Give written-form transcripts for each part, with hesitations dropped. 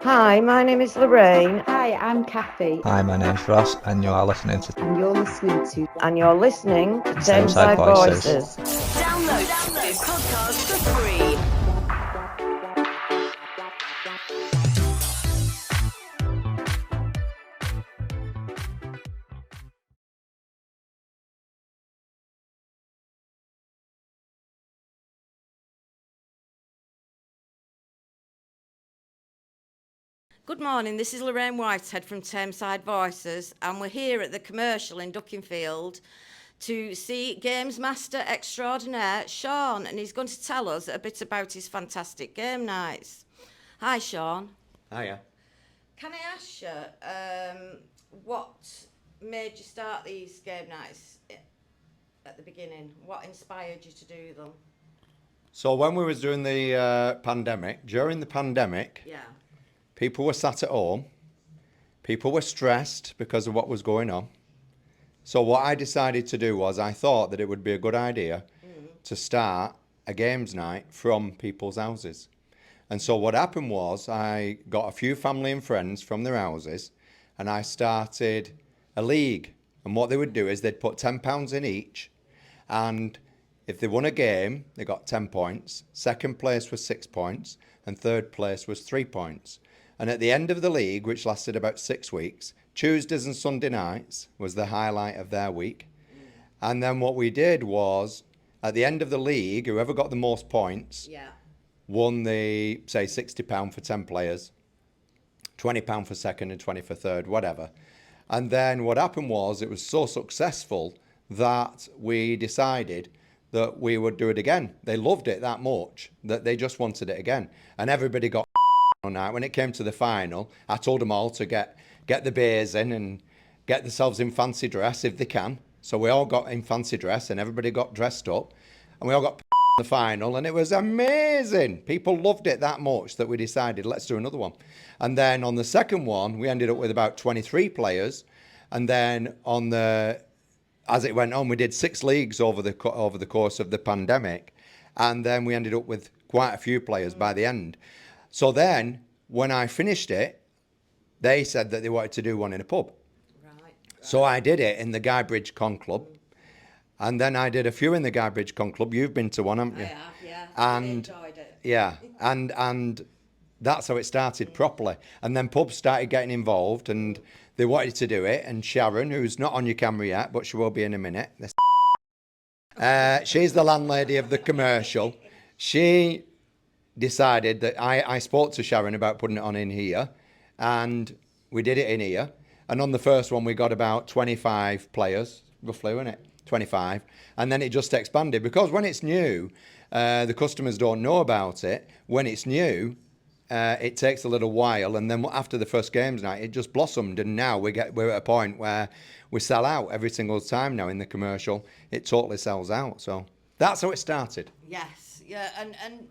Hi, my name is Lorraine. Hi, I'm Kathy. Hi, my name's Ross, and you are listening to And you're listening to Tameside Tameside Voices. Voices. Download this podcast for free. Good morning, this is Lorraine Whitehead from Tameside Voices, and we're here at the commercial in Duckingfield to see Games Master Extraordinaire Shaun, and he's going to tell us a bit about his fantastic game nights. Hi Shaun. Hiya. Can I ask you, what made you start these game nights at the beginning? What inspired you to do them? So when we was doing the pandemic, during the pandemic, Yeah. people were sat at home. People were stressed because of what was going on. So what I decided to do was I thought that it would be a good idea to start a games night from people's houses. And so what happened was I got a few family and friends from their houses and I started a league. And what they would do is they'd put £10 in each, and if they won a game, they got 10 points. Second place was 6 points and third place was 3 points. And at the end of the league, which lasted about 6 weeks, Tuesdays and Sunday nights was the highlight of their week. And then what we did was, at the end of the league, whoever got the most points Yeah. won the, say, £60 for 10 players, £20 for second and 20 for third, whatever. And then what happened was it was so successful that we decided that we would do it again. They loved it that much that they just wanted it again. And everybody got night. When it came to the final, I told them all to get the beers in and get themselves in fancy dress if they can. So we all got in fancy dress and everybody got dressed up and we all got the final, and it was amazing. People loved it that much that we decided let's do another one. And then on the second one we ended up with about 23 players, and then as it went on we did 6 leagues over the course of the pandemic, and then we ended up with quite a few players by the end. So then, when I finished it, they said that they wanted to do one in a pub. Right. So I did it in the Guybridge Con Club. And then I did a few in the Guybridge Con Club. You've been to one, haven't you? I have, yeah. And I enjoyed it. yeah, and that's how it started properly. And then pubs started getting involved and they wanted to do it. And Sharon, who's not on your camera yet, but she will be in a minute. She's the landlady of the commercial. She decided that I spoke to Sharon about putting it on in here, and we did it in here. And on the first one, we got about 25 players, roughly, wasn't it? 25. And then it just expanded because when it's new, the customers don't know about it. When it's new, it takes a little while. And then after the first games night, it just blossomed. And now we're at a point where we sell out every single time now in the commercial. It totally sells out. So that's how it started. Yes, yeah, and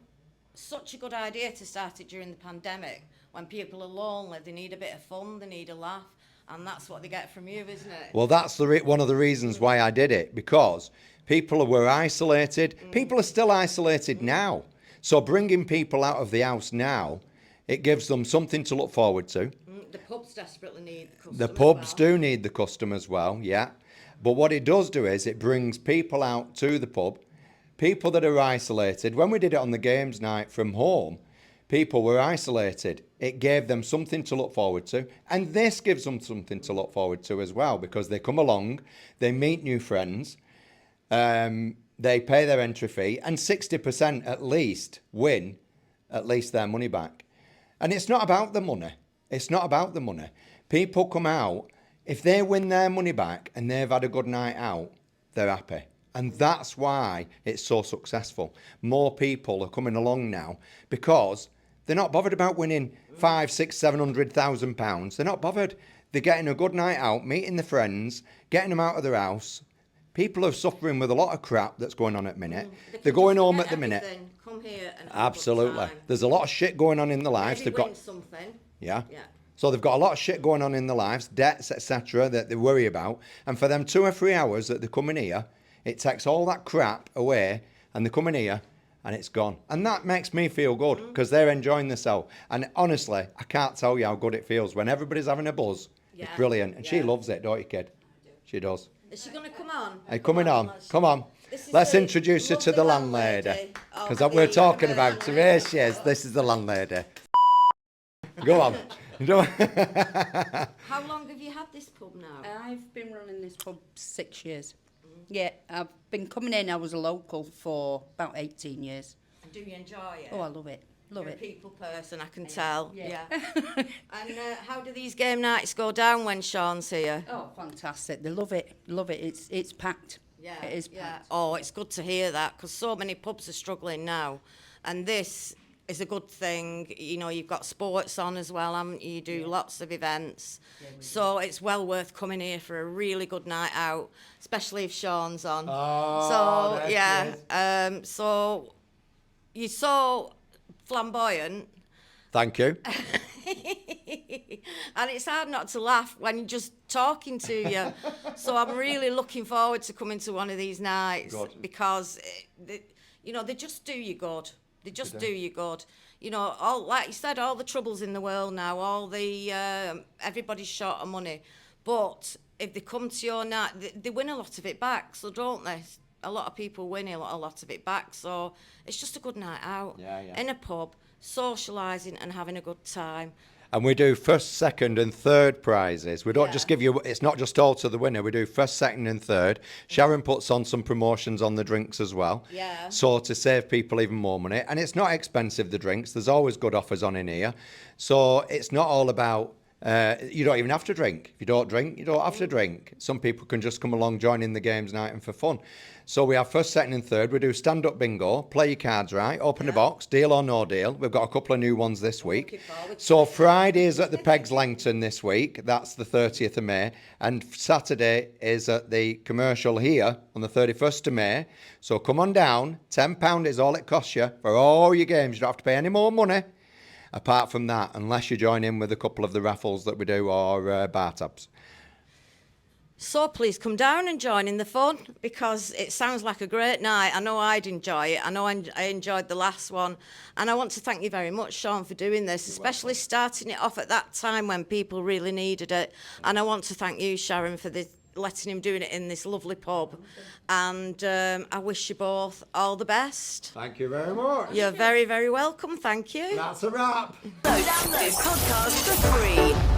such a good idea to start it during the pandemic when people are lonely, they need a bit of fun, they need a laugh, and that's what they get from you, isn't it? Well, that's one of the reasons why I did it, because people were isolated. People are still isolated now. So bringing people out of the house now, it gives them something to look forward to. The pubs desperately need the customers. The pubs do need the custom as well, yeah. But what it does do is it brings people out to the pub, people that are isolated. When we did it on the games night from home, people were isolated. It gave them something to look forward to. And this gives them something to look forward to as well, because they come along, they meet new friends, they pay their entry fee, and 60% at least win at least their money back. And it's not about the money. It's not about the money. People come out, if they win their money back and they've had a good night out, they're happy. And that's why it's so successful. More people are coming along now because they're not bothered about winning 5, 6, 700,000 pounds. They're not bothered. They're getting a good night out, meeting their friends, getting them out of their house. People are suffering with a lot of crap that's going on at the minute. They're going home at the minute. Come here and have a good Absolutely. time. There's a lot of shit going on in their lives. Maybe They've got win something. yeah. Yeah. So they've got a lot of shit going on in their lives, debts, etc., that they worry about. And for them 2 or 3 hours that they come in here, it takes all that crap away, and they come in here and it's gone. And that makes me feel good because they're enjoying themselves. And honestly, I can't tell you how good it feels when everybody's having a buzz. Yeah, It's brilliant. And she yeah. loves it, don't you, kid? She does. Is she going to come on? Hey, coming on. let's- Come on. This is Let's the introduce her to lovely the landlady. landlady of Because the we're talking about her. Here commercial. she is. This is the landlady. Go on. Go on. How long have you had this pub now? I've been running this pub 6 years. Yeah, I've been coming in. I was a local for about 18 years. Do you enjoy it? Oh, I love it. Love You're a it. people person, I can tell. Yeah. And how do these game nights go down when Shaun's here? Oh, fantastic. They love it. Love it. It's packed. Yeah, It is yeah. packed. Oh, it's good to hear that because so many pubs are struggling now, and this is a good thing. You know, you've got sports on as well, haven't you? You do lots of events, so it's well worth coming here for a really good night out, especially if Shaun's on. Oh, there so she yeah, is. so you're so flamboyant. Thank you. And it's hard not to laugh when you're just talking to you. So I'm really looking forward to coming to one of these nights Good. because, they just do you good. They just do you good. You know, all like you said, all the troubles in the world now, all the everybody's short of money. But if they come to your night, they win a lot of it back. So don't they? A lot of people win a lot of it back. So it's just a good night out in a pub, socialising and having a good time. And we do first, second, and third prizes. We don't just give you, it's not just all to the winner. We do first, second, and third. Sharon puts on some promotions on the drinks as well. Yeah. So to save people even more money. And it's not expensive, the drinks. There's always good offers on in here. So it's not all about, you don't even have to drink. If you don't drink, you don't have to drink. Some people can just come along, join in the games night and for fun. So we have first, second, and third. We do stand-up bingo, play your cards right, open the box, deal or no deal. We've got a couple of new ones this week. So Friday is at the Pegs Langton this week. That's the 30th of May. And Saturday is at the commercial here on the 31st of May. So come on down. £10 is all it costs you for all your games. You don't have to pay any more money. Apart from that, unless you join in with a couple of the raffles that we do or bar tabs. So please come down and join in the fun because it sounds like a great night. I know I'd enjoy it. I know I enjoyed the last one. And I want to thank you very much, Shaun, for doing this, especially starting it off at that time when people really needed it. And I want to thank you, Sharon, for letting him do it in this lovely pub. And I wish you both all the best. Thank you very much. You're very, very welcome. Thank you. That's a wrap. Download this podcast for free